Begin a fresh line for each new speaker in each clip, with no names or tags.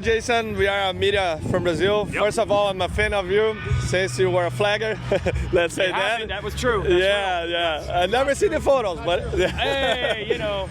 Jason, we are a media from Brazil. Yep. First of all, I'm a fan of you since you were a flagger. Let's say that.
That was true. That's
yeah,
true.
yeah. I never seen the photos, but
hey, you know.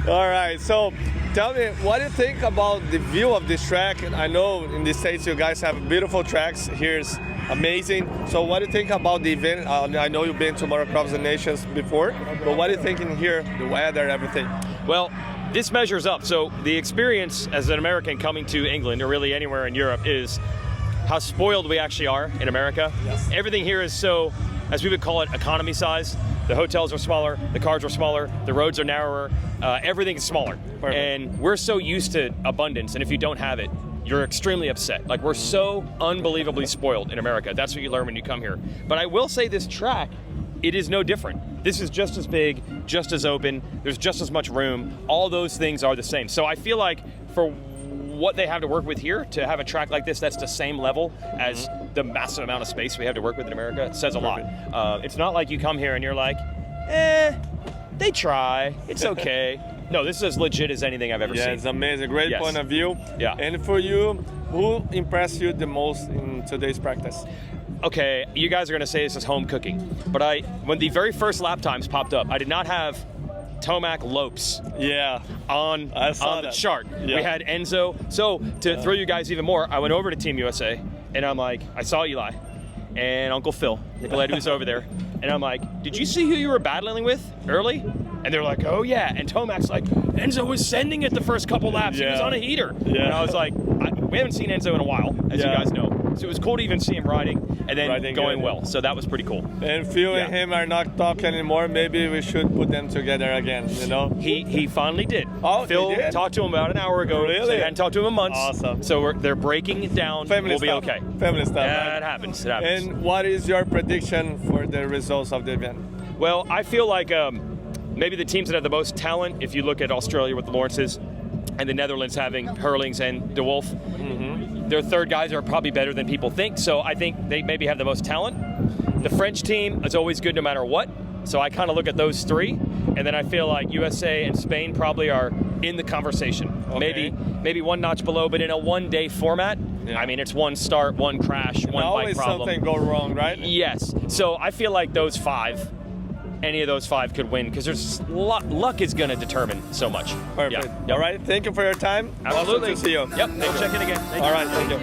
All right, so tell me, what do you think about the view of this track? I know in the States you guys have beautiful tracks. Here's amazing. So what do you think about the event? I know you've been to Motocross and Nations before, but what do you think in here, the weather, everything?
Well, this measures up. So the experience as an American coming to England, or really anywhere in Europe, is how spoiled we actually are in America.
Yes.
Everything here is so, as we would call it, economy size. The hotels are smaller, the cars are smaller, the roads are narrower, everything is smaller.
Perfect.
And we're so used to abundance, and if you don't have it, you're extremely upset. Like, we're so unbelievably spoiled in America. That's what you learn when you come here. But I will say this track, it is no different. This is just as big, just as open, there's just as much room. All those things are the same. So I feel like for what they have to work with here, to have a track like this that's the same level as the massive amount of space we have to work with in America, it says a lot. It's not like you come here and you're like, they try, it's okay. No, this is as legit as anything I've ever seen.
Yeah, it's amazing, great point of view.
Yeah.
And for you, who impressed you the most in today's practice?
Okay, you guys are gonna say this is home cooking, but when the very first lap times popped up, I did not have Tomac Lopes on the chart. Yeah. We had ENZO. So to throw you guys even more, I went over to Team USA and I'm like, I saw Eli and Uncle Phill, the lady who's over there, and I'm like, did you see who you were battling with early? And they're like, oh yeah. And Tomac's like, Enzo was sending it the first couple laps. He was on a heater. Yeah. And I was like, we haven't seen Enzo in a while, as you guys know. So it was cool to even see him riding and then going well. So that was pretty cool. And
Phill and him are not talking anymore. Maybe we should put them together again, you know?
He finally did.
Oh,
Phill talked to him about an hour ago.
Really?
So he hadn't talked to him in months.
Awesome.
So they're breaking it down.
Family
we'll
stuff.
be okay.
Family stuff.
Yeah,
right?
it happens. It happens.
And what is your prediction for the results of the event?
Well, I feel like maybe the teams that have the most talent, if you look at Australia with the Lawrences, and the Netherlands having Hurlings and De Wolf, their third guys are probably better than people think, so I think they maybe have the most talent. The French team is always good no matter what, so I kind of look at those three, and then I feel like USA and Spain probably are in the conversation.
Okay.
Maybe one notch below, but in a one-day format, I mean, it's one start, one crash, one bike problem.
Always something go wrong, right?
Yes, so I feel like those five, any of those five could win, because there's luck is going to determine so much.
Perfect.
Yeah. Yep.
All right, thank you for your time.
Absolutely.
Awesome to see you.
Yep, we'll check in again.
All right, thank you.